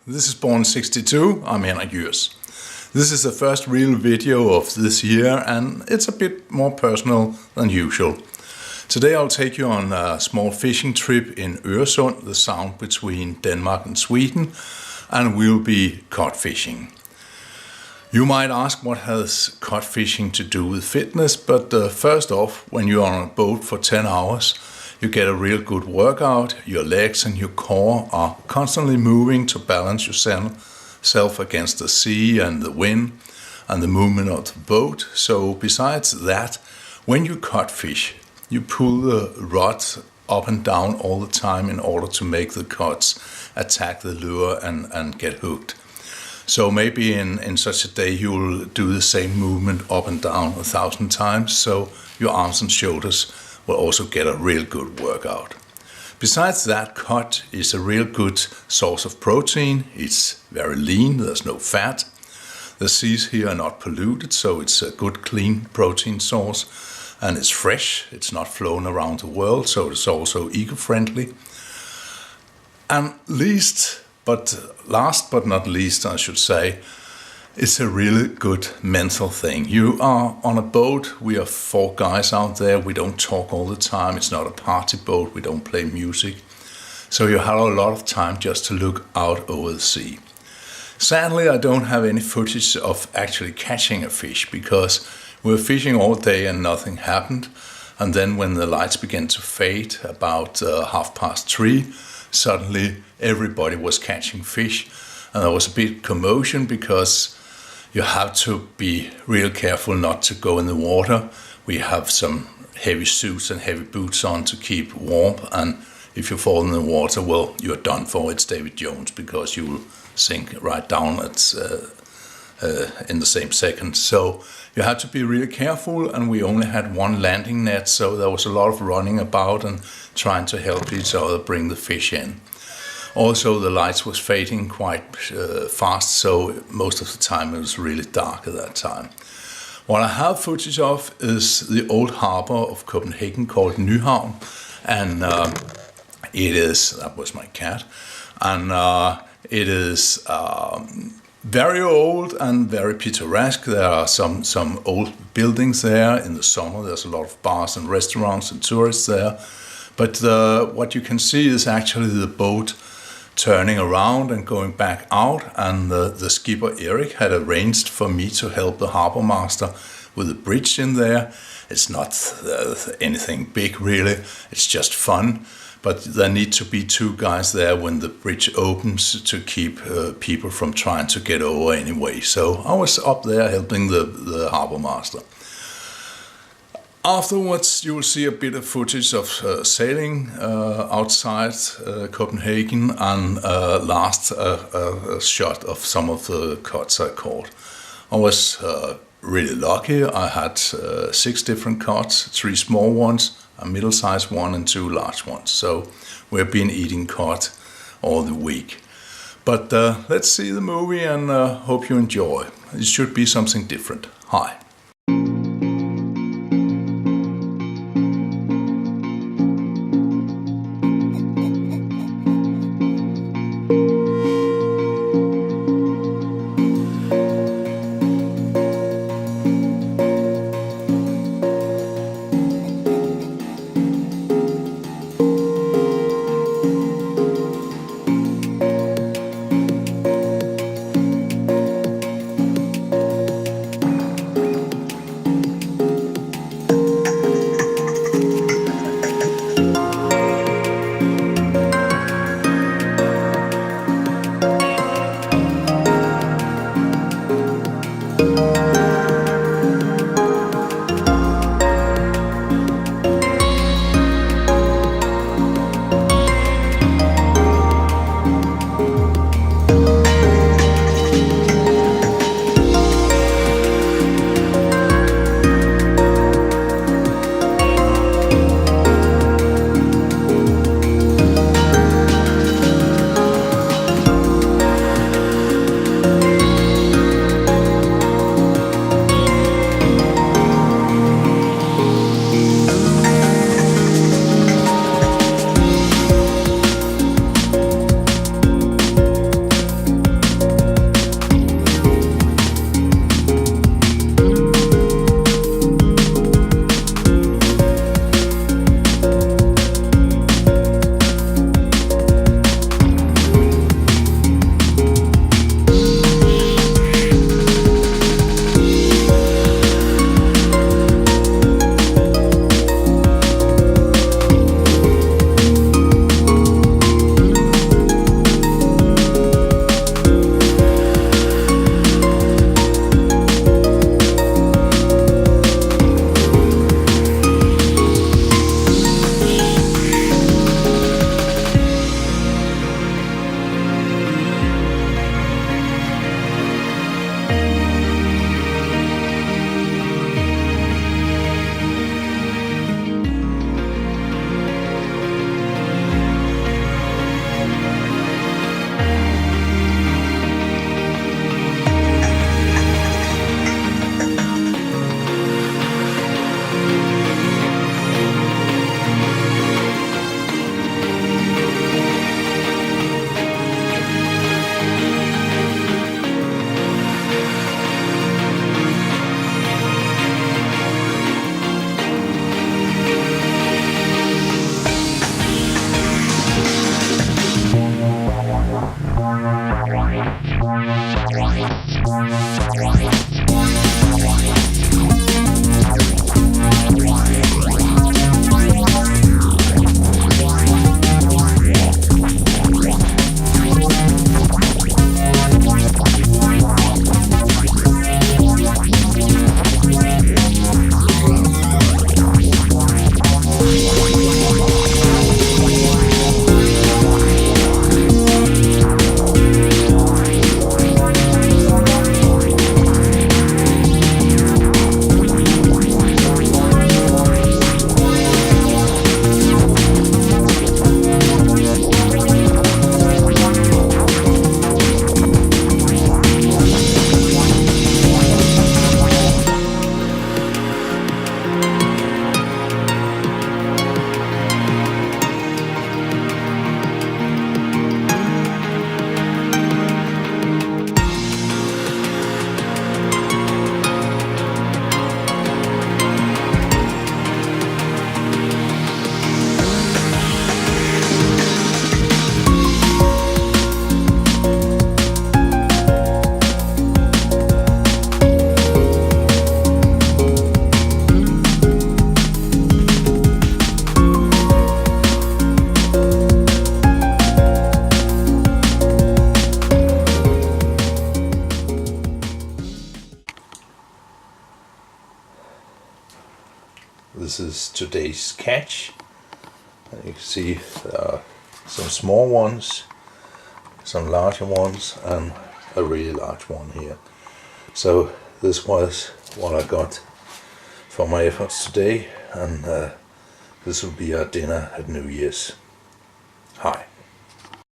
This is Born 62, I'm Henrik Jørs. This is the first real video of this year and it's a bit more personal than usual. Today I'll take you on a small fishing trip in Øresund, the sound between Denmark and Sweden, and we'll be cod fishing. You might ask what has cod fishing to do with fitness, but first off, when you're on a boat for 10 hours, you get a real good workout. Your legs and your core are constantly moving to balance yourself against the sea and the wind and the movement of the boat. So besides that, when you cod fish, you pull the rod up and down all the time in order to make the cods attack the lure and get hooked. So maybe in such a day you'll do the same movement up and down 1,000 times, so your arms and shoulders will also get a real good workout. Besides that, cod is a real good source of protein. It's very lean, there's no fat. The seas here are not polluted, so it's a good clean protein source. And it's fresh, it's not flown around the world, so it's also eco-friendly. And last but not least, I should say, it's a really good mental thing. You are on a boat, we are 4 guys out there, we don't talk all the time, it's not a party boat, we don't play music. So you have a lot of time just to look out over the sea. Sadly, I don't have any footage of actually catching a fish because we were fishing all day and nothing happened. And then when the lights began to fade, about 3:30, suddenly everybody was catching fish. And there was a big commotion because you have to be real careful not to go in the water. We have some heavy suits and heavy boots on to keep warm. And if you fall in the water, well, you're done for. It's David Jones because you will sink right down in the same second. So you had to be really careful, and we only had 1 landing net, so there was a lot of running about and trying to help each other bring the fish in. Also, the lights was fading quite fast, so most of the time it was really dark at that time. What I have footage of is the old harbor of Copenhagen called Nyhavn, and that was my cat, and it is very old and very picturesque. There are some old buildings there. In the summer there's a lot of bars and restaurants and tourists there. But what you can see is actually the boat turning around and going back out, and the skipper Erik had arranged for me to help the harbor master with a bridge in there. It's not anything big really, it's just fun. But there need to be 2 guys there when the bridge opens to keep people from trying to get over anyway. So I was up there helping the harbor master. Afterwards, you will see a bit of footage of sailing outside Copenhagen, and last a shot of some of the cods I caught. I was really lucky. I had 6 different cods, 3 small ones, a middle-sized one and 2 large ones. So we've been eating cod all the week. But let's see the movie and hope you enjoy. It should be something different. Hi. this is today's catch. And you can see there are some small ones, some larger ones, and a really large one here. So this was what I got for my efforts today, and this will be our dinner at New Year's. Hi.